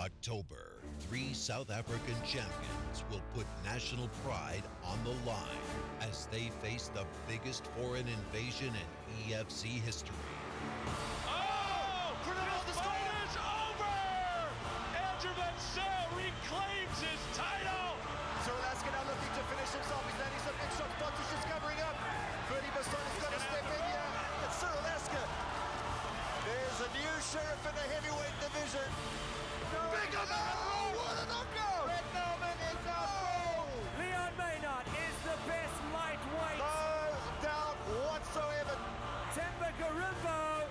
October, 3 South African champions will put national pride on the line as they face the biggest foreign invasion in EFC history. Oh! This fight is over! Andrew van Zyl reclaims his title! Cyril Asker now looking to finish himself. He's landing some big shots. Pontus covering up. Ferdy Basson has got to step in here. It's Cyril Asker. There's a new sheriff in the heavyweight division. Big knockout! What a knockout! Red Melman is out. Leon Mynhardt is the best lightweight. No doubt whatsoever. Themba Gorimbo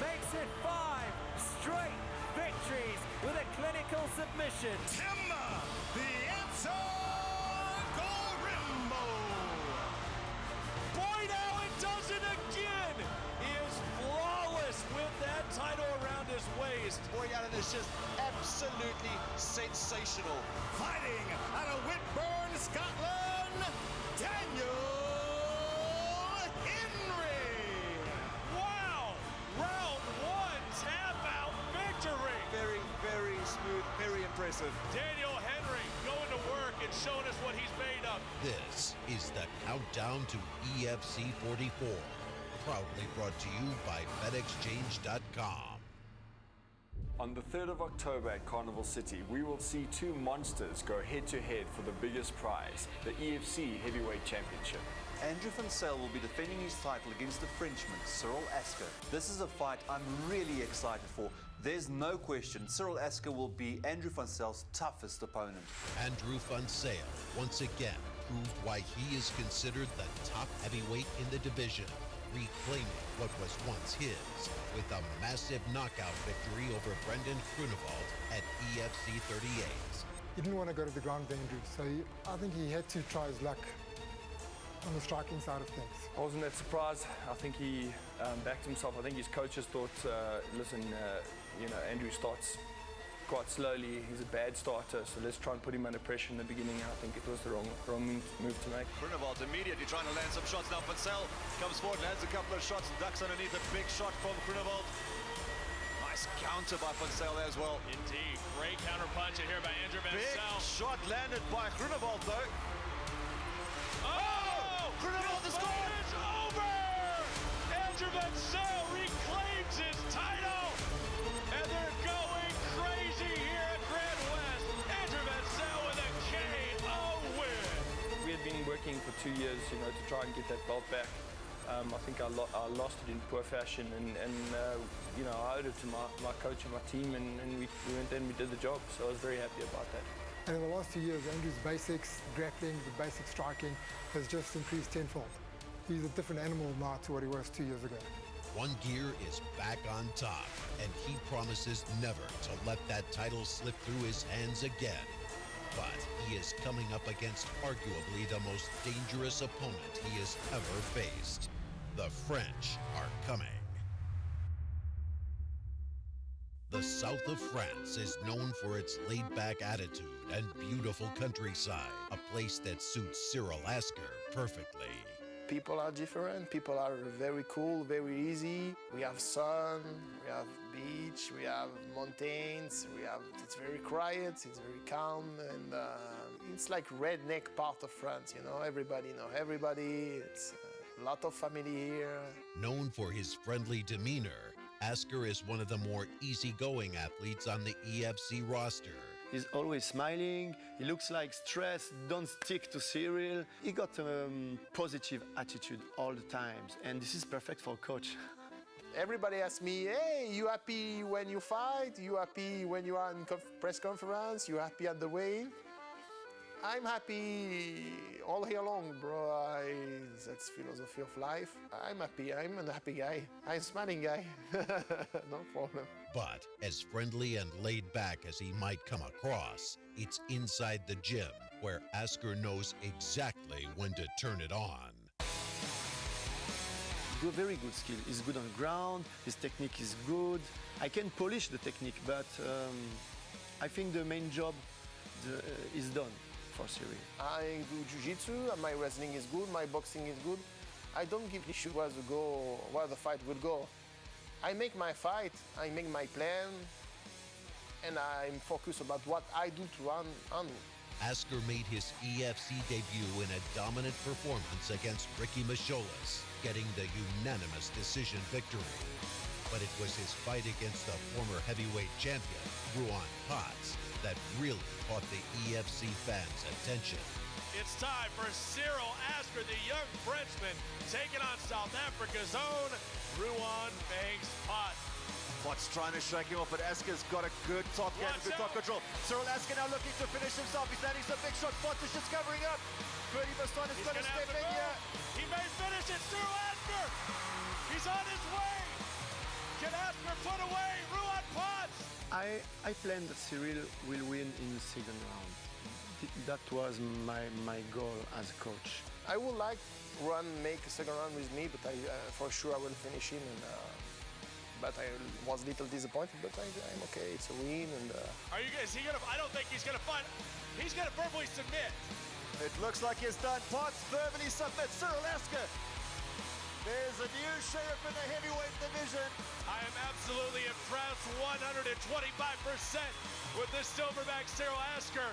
makes it 5 straight victories with a clinical submission. Themba, the answer, Gorimbo. Boy, now it does it again! He is flawless with that title around his waist. Boy, Allen is just absolutely sensational. Fighting out of Whitburn, Scotland, Daniel Henry. Wow! Round 1 tap out victory! Very, very smooth, very impressive. Daniel Henry going to work and showing us what he's made of. This is the countdown to EFC 44, proudly brought to you by FedExchange.com. On the 3rd of October at Carnival City, we will see two monsters go head-to-head for the biggest prize, the EFC Heavyweight Championship. Andrew van Zyl will be defending his title against the Frenchman, Cyril Asker. This is a fight I'm really excited for. There's no question Cyril Asker will be Andrew van Zyl's toughest opponent. Andrew van Zyl once again proved why he is considered the top heavyweight in the division, reclaiming what was once his with a massive knockout victory over Brendan Grunewald at EFC 38. He didn't want to go to the ground with Andrew, so I think he had to try his luck on the striking side of things. I wasn't that surprised. I think he backed himself. I think his coaches thought, listen, Andrew starts quite slowly. He's a bad starter, so let's try and put him under pressure in the beginning. I think it was the wrong move to make. Grunewald immediately trying to land some shots now. Van Zyl comes forward, lands a couple of shots, ducks underneath a big shot from Grunewald. Nice counter by Van Zyl as well. Indeed, great counter punch here by Andrew van Big Zyl. shot landed by Grunewald though. Oh! Grunewald This has fight scored! is over! Andrew van Zyl reclaims his title! And they're going crazy here at Grand West. Andrew van Zyl with a KO win! We had been working for 2 years, to try and get that belt back. I think I lost it in poor fashion, and I owed it to my coach and my team, and we went there and we did the job, so I was very happy about that. And in the last 2 years, Andrew's basics, grappling, the basic striking has just increased tenfold. He's a different animal now to what he was 2 years ago. One gear is back on top, and he promises never to let that title slip through his hands again. But he is coming up against arguably the most dangerous opponent he has ever faced. The French are coming. The south of France is known for its laid-back attitude and beautiful countryside, a place that suits Cyril Asker perfectly. People are different, people are very cool, very easy. We have sun, we have beach, we have mountains, it's very quiet, it's very calm, and it's like redneck part of France, everybody know everybody, it's a lot of family here. Known for his friendly demeanor, Asker is one of the more easygoing athletes on the EFC roster. He's always smiling, he looks like stress, don't stick to Cyril. He got a positive attitude all the time, and this is perfect for a coach. Everybody asks me, hey, you happy when you fight? You happy when you are in press conference? You happy at the weigh? I'm happy all year long, bro. That's philosophy of life. I'm happy, I'm a happy guy. I'm a smiling guy, no problem. But as friendly and laid back as he might come across, it's inside the gym where Asker knows exactly when to turn it on. Very good skill. He's good on the ground, his technique is good. I can polish the technique, but I think the main job is done for Cyril. I do jiu-jitsu, and my wrestling is good, my boxing is good. I don't give a shit where the fight will go. I make my fight, I make my plan, and I'm focused about what I do to Andrew. Asker made his EFC debut in a dominant performance against Ricky Macholas, getting the unanimous decision victory. But it was his fight against the former heavyweight champion, Ruan Potts, that really caught the EFC fans' attention. It's time for Cyril Asker, the young Frenchman, taking on South Africa's own Ruan Potts. Potts trying to shake him off, but Asker's got a good top game, good top control. Cyril Asker now looking to finish himself. He's landing some big shots. Potts is just covering up. Ferdy Baston is going to step in here. He may finish it. Cyril Asker, he's on his way. Can Asker put away Ruan Potts? I planned that Cyril will win in the second round. That was my goal as a coach. I would like Ruan make a second round with me, but for sure I will finish him. But I was a little disappointed, but I'm okay. It's a win. And are you guys? I don't think he's gonna find. He's gonna verbally submit. It looks like he's done. Potts verbally submits. Cyril Asker. There's a new sheriff in the heavyweight division. I am absolutely impressed, 125% with this silverback Cyril Asker.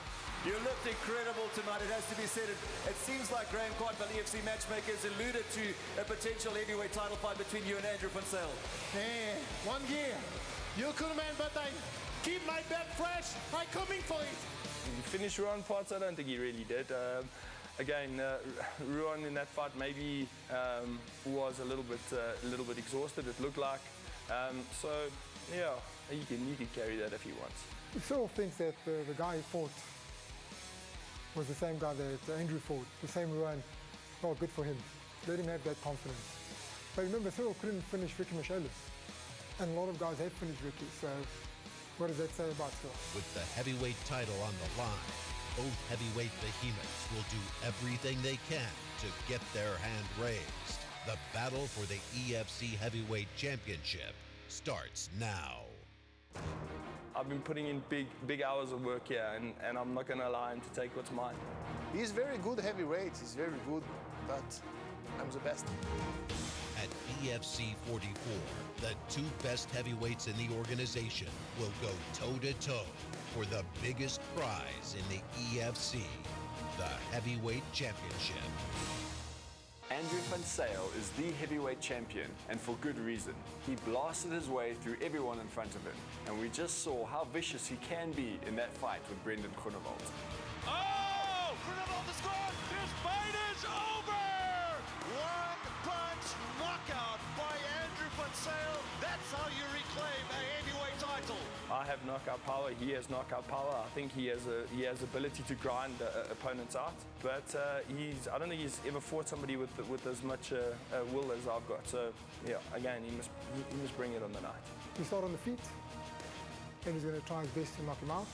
You looked incredible tonight, it has to be said. It seems like Graham Cartwell, EFC matchmakers, alluded to a potential heavyweight title fight between you and Andrew van Zyl. Hey, 1 year. You could, man, but I keep my belt fresh. I'm coming for it. He finished Ruan Potts? I don't think he really did. Again, Ruan in that fight maybe was a little bit exhausted, it looked like. So, yeah, he can carry that if he wants. Cyril thinks that the guy he fought was the same guy that Andrew fought, the same Ruan. Well, good for him. Let him have that confidence. But remember, Cyril couldn't finish Ricky Macholas. And a lot of guys have finished Ricky, so what does that say about Cyril? With the heavyweight title on the line, both heavyweight behemoths will do everything they can to get their hand raised. The battle for the EFC Heavyweight Championship starts now. I've been putting in big hours of work here, and I'm not going to allow him to take what's mine. he's very good heavyweight. He's very good, but I'm the best. At EFC 44, the two best heavyweights in the organization will go toe-to-toe for the biggest prize in the EFC, the Heavyweight Championship. Andrew van Zyl is the heavyweight champion, and for good reason. He blasted his way through everyone in front of him, and we just saw how vicious he can be in that fight with Brendan Groenewold. Oh! Groenewold is gone! This fight is over! One punch knockout by Andrew van Zyl. That's how you reclaim a heavyweight title. I have knockout power. He has knockout power. I think he has ability to grind opponents out. But I don't think he's ever fought somebody with as much will as I've got. So yeah, again, he must bring it on the night. He start on the feet, and he's going to try his best to knock him out.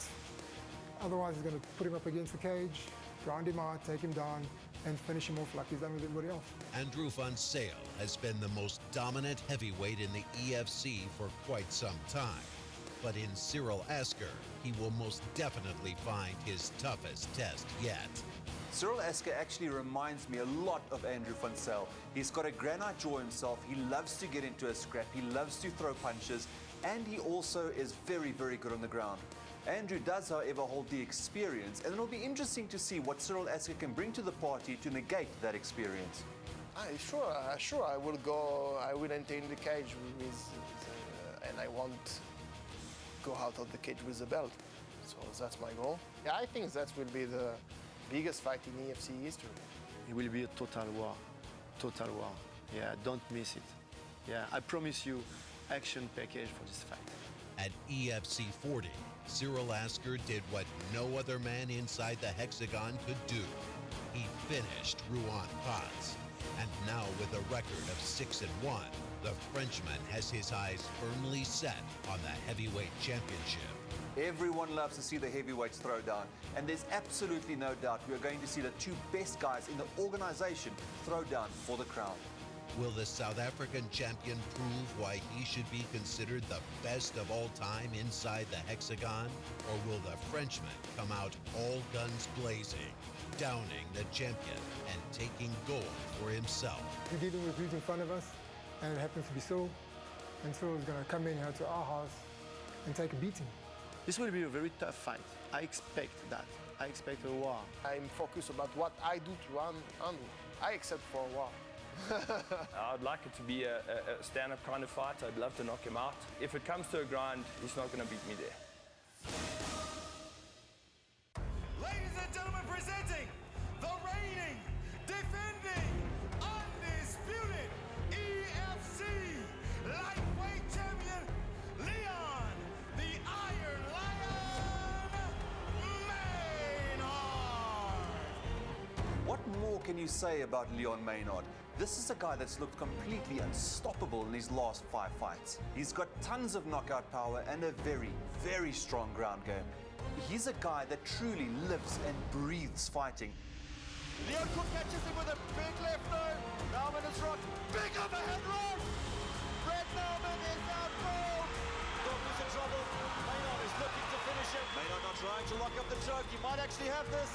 Otherwise, he's going to put him up against the cage, grind him out, take him down, and finish him off like he's done with everybody else. Andrew van Zyl has been the most dominant heavyweight in the EFC for quite some time. But in Cyril Asker, he will most definitely find his toughest test yet. Cyril Asker actually reminds me a lot of Andrew van Zyl. He's got a granite jaw himself. He loves to get into a scrap. He loves to throw punches. And he also is very, very good on the ground. Andrew does, however, hold the experience. And it'll be interesting to see what Cyril Asker can bring to the party to negate that experience. Sure, I will go. I will enter in the cage and I won't go out of the cage with the belt. So that's my goal. Yeah, I think that will be the biggest fight in EFC history. It will be a total war. Total war. Yeah, don't miss it. Yeah, I promise you, action package for this fight. At EFC 40, Cyril Asker did what no other man inside the hexagon could do. He finished Ruan Potts. And now with a record of 6-1, the Frenchman has his eyes firmly set on the heavyweight championship. Everyone loves to see the heavyweights throw down, and there's absolutely no doubt we are going to see the two best guys in the organization throw down for the crown. Will the South African champion prove why he should be considered the best of all time inside the hexagon? Or will the Frenchman come out all guns blazing, downing the champion and taking gold for himself? We're dealing with who's in front of us, and it happens to be Cyril. And Cyril is going to come in here to our house and take a beating. This will be a very tough fight. I expect that. I expect a war. I'm focused about what I do to run, and I accept for a war. I'd like it to be a stand-up kind of fight. I'd love to knock him out. If it comes to a grind, he's not going to beat me there. Ladies and gentlemen, presenting the reigning, defending, undisputed EFC lightweight champion, Leon, the Iron Lion Mynhardt. What more can you say about Leon Mynhardt? This is a guy that's looked completely unstoppable in his last 5 fights. He's got tons of knockout power and a very, very strong ground game. He's a guy that truly lives and breathes fighting. Leon Cook catches him with a big left hook. Nauman is rocked. Big overhead rock. Brad Nauman is out cold. Cook is in trouble. Mynhardt is looking to finish him. Mynhardt not trying to lock up the choke. He might actually have this.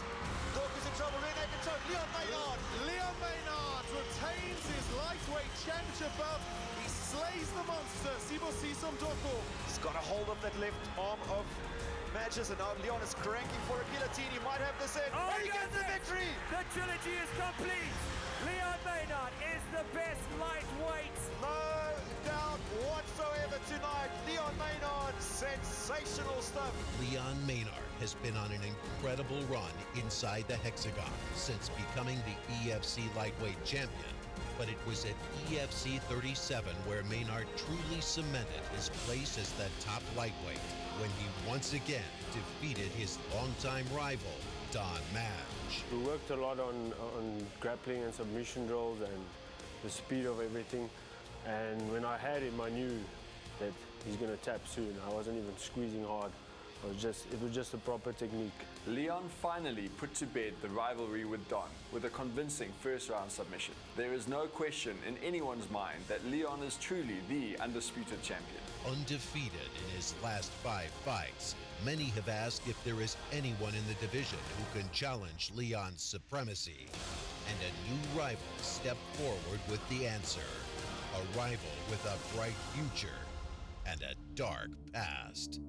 Cook is in trouble. Rear naked choke. Leon Mynhardt. Leon Mynhardt retains his lightweight championship belt. He slays the monster, Sibosi Somdoko. He's got a hold of that left arm of Matches, and now Leon is cranking for a guillotine. He might have this in. Oh, he gets the victory! The trilogy is complete. Leon Mynhardt is the best lightweight. No doubt whatsoever tonight. Leon Mynhardt, sensational stuff. Leon Mynhardt has been on an incredible run inside the hexagon since becoming the EFC lightweight champion. But it was at EFC 37 where Mynhardt truly cemented his place as the top lightweight when he once again defeated his longtime rival, Don Madge. We worked a lot on grappling and submission drills and the speed of everything. And when I had him, I knew that he's going to tap soon. I wasn't even squeezing hard. It was just a proper technique. Leon finally put to bed the rivalry with Don with a convincing first-round submission. There is no question in anyone's mind that Leon is truly the undisputed champion. Undefeated in his last 5 fights, many have asked if there is anyone in the division who can challenge Leon's supremacy. And a new rival stepped forward with the answer. A rival with a bright future and a dark past.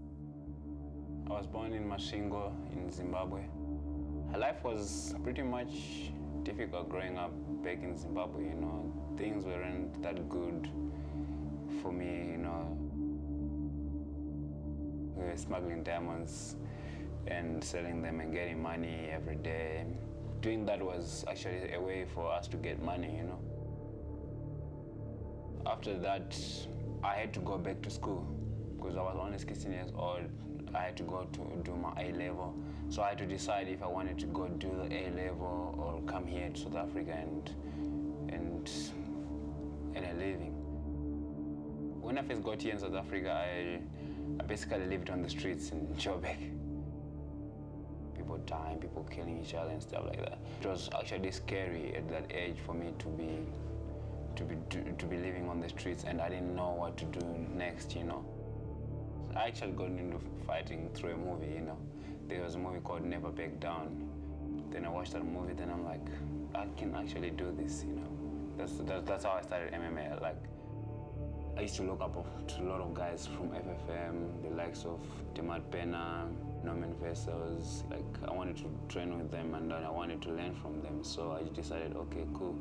I was born in Mashingo in Zimbabwe. Life was pretty much difficult growing up back in Zimbabwe, you know. Things weren't that good for me, you know. We were smuggling diamonds and selling them and getting money every day. Doing that was actually a way for us to get money, you know. After that, I had to go back to school because I was only 16 years old. I had to go to do my A-level. So I had to decide if I wanted to go do the A-level or come here to South Africa and earn a living. When I first got here in South Africa, I basically lived on the streets in Joburg. People dying, people killing each other and stuff like that. It was actually scary at that age for me to be living on the streets, and I didn't know what to do next, you know. I actually got into fighting through a movie, you know. There was a movie called Never Back Down. Then I watched that movie, then I'm like, I can actually do this, you know. That's how I started MMA. Like, I used to look up to a lot of guys from FFM, the likes of Themba Gorimbo, Norman Vessels. Like, I wanted to train with them and I wanted to learn from them. So I decided, okay, cool.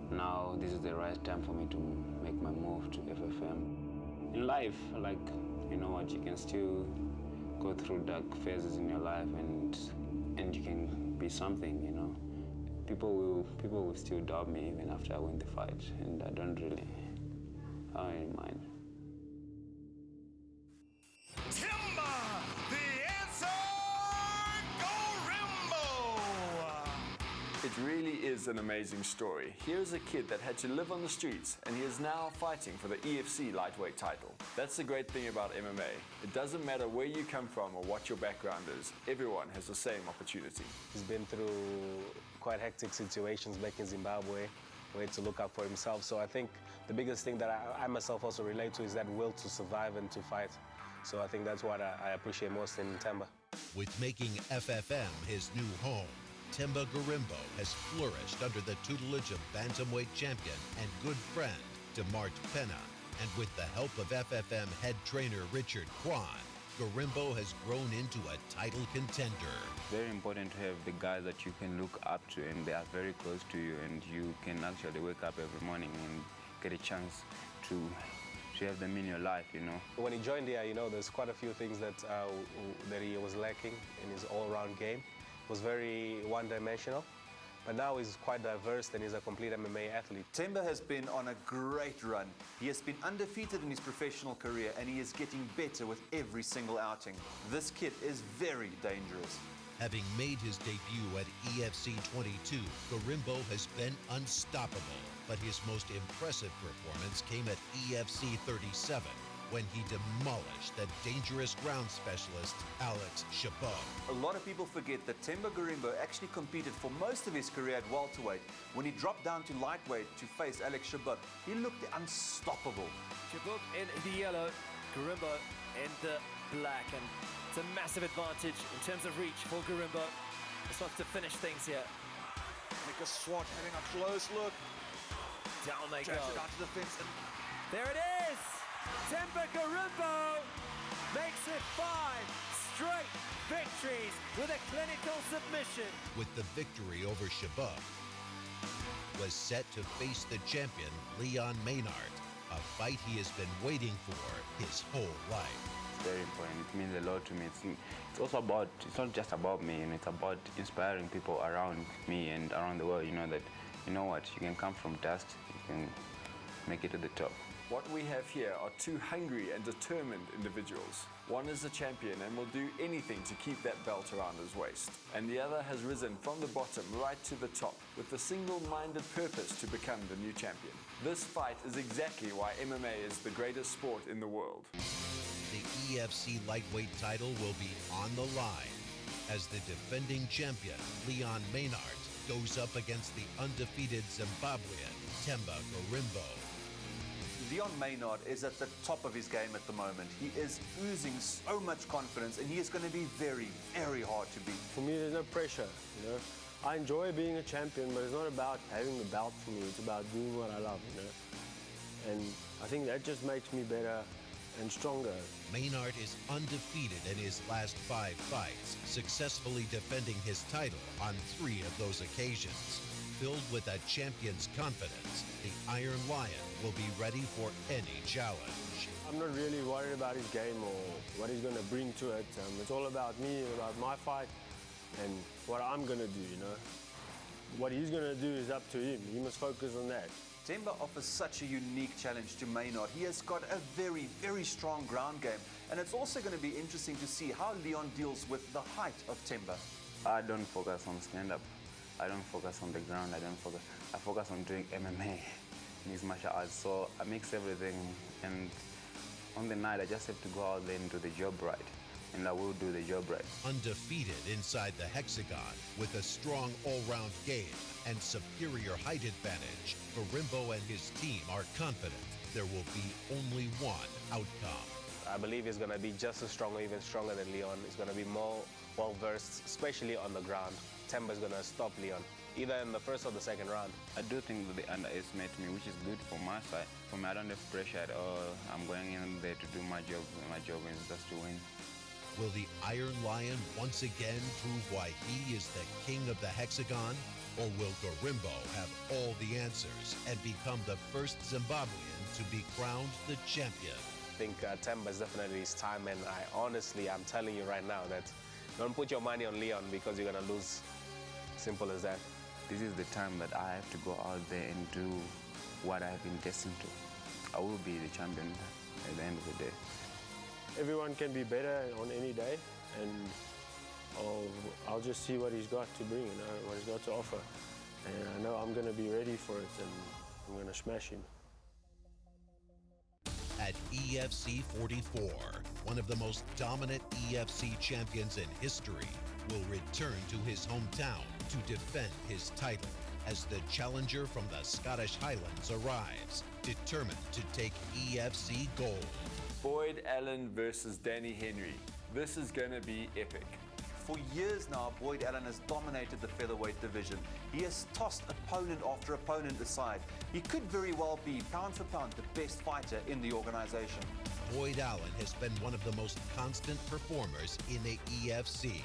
Now this is the right time for me to make my move to FFM. In life, like, you know what, you can still go through dark phases in your life and you can be something, you know. People will still doubt me even after I win the fight, and I don't really mind. Themba, the answer, Gorimbo! It really is an amazing story. Here's a kid that had to live on the streets, and he is now fighting for the EFC lightweight title. That's the great thing about MMA. It doesn't matter where you come from or what your background is. Everyone has the same opportunity. He's been through quite hectic situations back in Zimbabwe, where he had to look out for himself. So I think the biggest thing that I myself also relate to is that will to survive and to fight. So I think that's what I appreciate most in Themba. With making FFM his new home, Themba Gorimbo has flourished under the tutelage of bantamweight champion and good friend DeMart Pena. And with the help of FFM head trainer Richard Kwan, Gorimbo has grown into a title contender. Very important to have the guys that you can look up to and they are very close to you and you can actually wake up every morning and get a chance to have them in your life, you know. When he joined here, you know, there's quite a few things that he was lacking in his all-round game. He was very one-dimensional, but now he's quite diverse and he's a complete MMA athlete. Themba has been on a great run. He has been undefeated in his professional career and he is getting better with every single outing. This kid is very dangerous. Having made his debut at EFC 22, Gorimbo has been unstoppable. But his most impressive performance came at EFC 37, when he demolished the dangerous ground specialist, Alex Shibub. A lot of people forget that Themba Gorimbo actually competed for most of his career at welterweight. When he dropped down to lightweight to face Alex Shibub, he looked unstoppable. Shibub in the yellow, Gorimbo in the black, and it's a massive advantage in terms of reach for Gorimbo. Just wants to finish things here. Nicholas Swart having a close look. Down they go. Drags it onto the fence. And there it is! Themba Gorimbo makes it 5 straight victories with a clinical submission. With the victory over Shibub, was set to face the champion, Leon Mynhardt, a fight he has been waiting for his whole life. It's very important. It means a lot to me. It's also about, it's not just about me, and it's about inspiring people around me and around the world, you know, that, you know what, you can come from dust, you can make it to the top. What we have here are two hungry and determined individuals. One is a champion and will do anything to keep that belt around his waist. And the other has risen from the bottom right to the top with the single-minded purpose to become the new champion. This fight is exactly why MMA is the greatest sport in the world. The EFC lightweight title will be on the line as the defending champion, Leon Mynhardt, goes up against the undefeated Zimbabwean, Themba Gorimbo. Leon Mynhardt is at the top of his game at the moment. He is oozing so much confidence and he is going to be very, very hard to beat. For me, there's no pressure, you know. I enjoy being a champion, but it's not about having the belt for me. It's about doing what I love, you know. And I think that just makes me better and stronger. Mynhardt is undefeated in his last 5 fights, successfully defending his title on 3 of those occasions. Filled with a champion's confidence, the Iron Lion will be ready for any challenge. I'm not really worried about his game or what he's going to bring to it. It's all about me, about my fight, and what I'm going to do, you know. What he's going to do is up to him. He must focus on that. Themba offers such a unique challenge to Mynhardt. He has got a very, very strong ground game. And it's also going to be interesting to see how Leon deals with the height of Themba. I don't focus on stand-up. I don't focus on the ground. I focus on doing MMA, mixed martial arts. So I mix everything, and on the night I just have to go out there and do the job right. And I will do the job right. Undefeated inside the hexagon with a strong all-round game and superior height advantage, Gorimbo and his team are confident there will be only one outcome. I believe he's going to be just as strong or even stronger than Leon. He's going to be more well-versed, especially on the ground. Themba's going to stop Leon, either in the first or the second round. I do think that they underestimate me, which is good for my side. For me, I don't have pressure at all. I'm going in there to do my job. My job is just to win. Will the Iron Lion once again prove why he is the king of the hexagon? Or will Gorimbo have all the answers and become the first Zimbabwean to be crowned the champion? I think Themba is definitely his time, and I'm telling you right now that don't put your money on Leon because you're going to lose. Simple as that. This is the time that I have to go out there and do what I have been destined to. I will be the champion at the end of the day. Everyone can be better on any day, and I'll just see what he's got to bring, you know, what he's got to offer. And I know I'm going to be ready for it, and I'm going to smash him. At EFC 44, one of the most dominant EFC champions in history will return to his hometown to defend his title as the challenger from the Scottish Highlands arrives, determined to take EFC gold. Boyd Allen versus Danny Henry. This is going to be epic. For years now, Boyd Allen has dominated the featherweight division. He has tossed opponent after opponent aside. He could very well be, pound for pound, the best fighter in the organization. Boyd Allen has been one of the most constant performers in the EFC.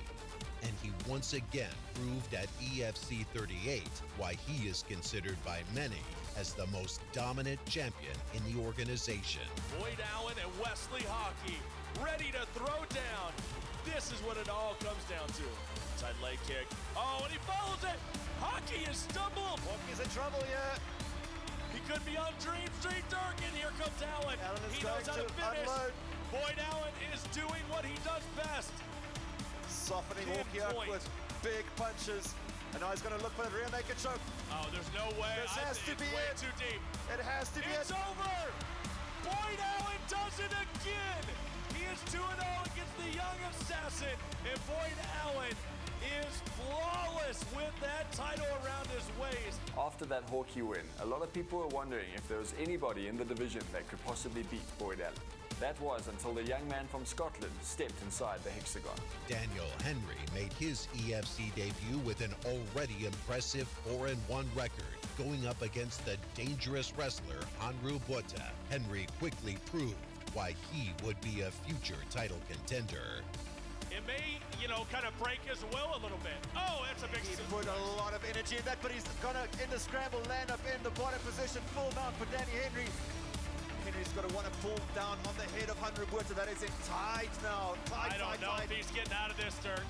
And he once again proved at EFC 38 why he is considered by many as the most dominant champion in the organization. Boyd Allen and Wesley Hockey ready to throw down. This is what it all comes down to. Side leg kick. Oh, and he follows it. Hockey is stumbled. Hockey's in trouble here. He could be on Dream Street Dark, and here comes Allen. He knows how to finish. Unload. Boyd Allen is doing what he does best. Softening Hockey up with big punches. And now he's going to look for the rear naked choke. Oh, there's no way. This has to be way it. Too deep. It has to be it. It's over. Boyd Allen does it again. He is 2-0 against the young assassin. And Boyd Allen is flawless with that title around his waist. After that Hawkeye win, a lot of people were wondering if there was anybody in the division that could possibly beat Boyd Allen. That was until the young man from Scotland stepped inside the hexagon. Daniel Henry made his EFC debut with an already impressive 4-1 record, going up against the dangerous wrestler Andrew Botha. Henry quickly proved why he would be a future title contender. It may, kind of break his will a little bit. Oh, that's a big... He put a lot of energy in that, but he's gonna, in the scramble, land up in the bottom position, full mount for Danny Henry. Henry's going to want to pull down on the head of Andrew Botha. That is in tight now. I don't know if he's getting out of this, Dirk.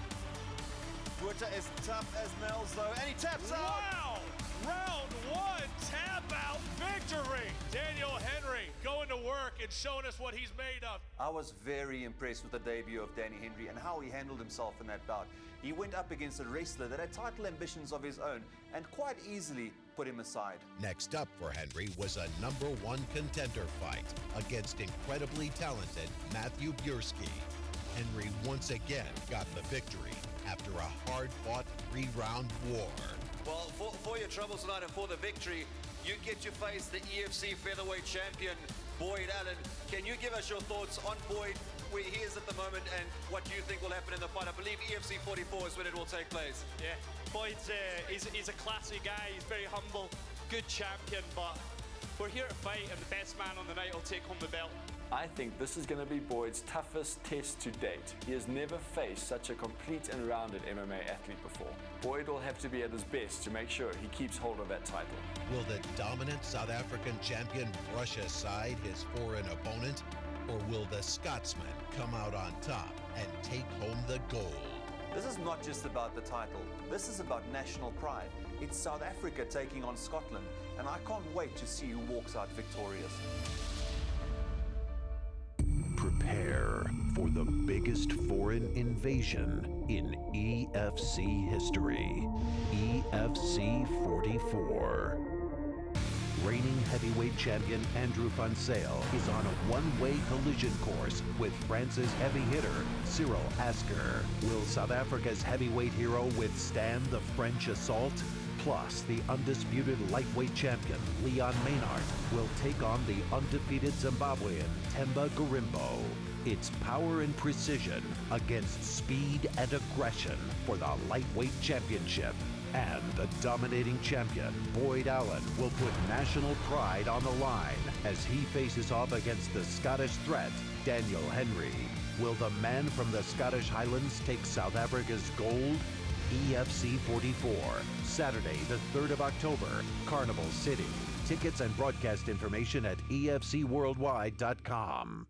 Botha is tough as nails, though, and he taps out. Wow! Round one, tap out victory. Daniel Henry going to work and showing us what he's made of. I was very impressed with the debut of Danny Henry and how he handled himself in that bout. He went up against a wrestler that had title ambitions of his own and quite easily put him aside. Next up for Henry was a #1 contender fight against incredibly talented Matthew Bierski. Henry once again got the victory after a hard-fought 3-round war. Well, for your troubles tonight and for the victory, you get to face the EFC featherweight champion, Boyd Allen. Can you give us your thoughts on Boyd, where he is at the moment, and what do you think will happen in the fight? I believe EFC 44 is when it will take place. Yeah, Boyd's he's a classy guy. He's very humble, good champion, but we're here to fight, and the best man on the night will take home the belt. I think this is going to be Boyd's toughest test to date. He has never faced such a complete and rounded MMA athlete before. Boyd will have to be at his best to make sure he keeps hold of that title. Will the dominant South African champion brush aside his foreign opponent? Or will the Scotsman come out on top and take home the gold? This is not just about the title. This is about national pride. It's South Africa taking on Scotland, and I can't wait to see who walks out victorious. Prepare for the biggest foreign invasion in EFC history. EFC 44. Reigning heavyweight champion Andrew van Zyl is on a one-way collision course with France's heavy hitter Cyril Asker. Will South Africa's heavyweight hero withstand the French assault? Plus, the undisputed lightweight champion Leon Mynhardt will take on the undefeated Zimbabwean Themba Gorimbo. It's power and precision against speed and aggression for the lightweight championship. And the dominating champion, Boyd Allen, will put national pride on the line as he faces off against the Scottish threat, Daniel Henry. Will the man from the Scottish Highlands take South Africa's gold? EFC 44, Saturday the 3rd of October, Carnival City. Tickets and broadcast information at efcworldwide.com.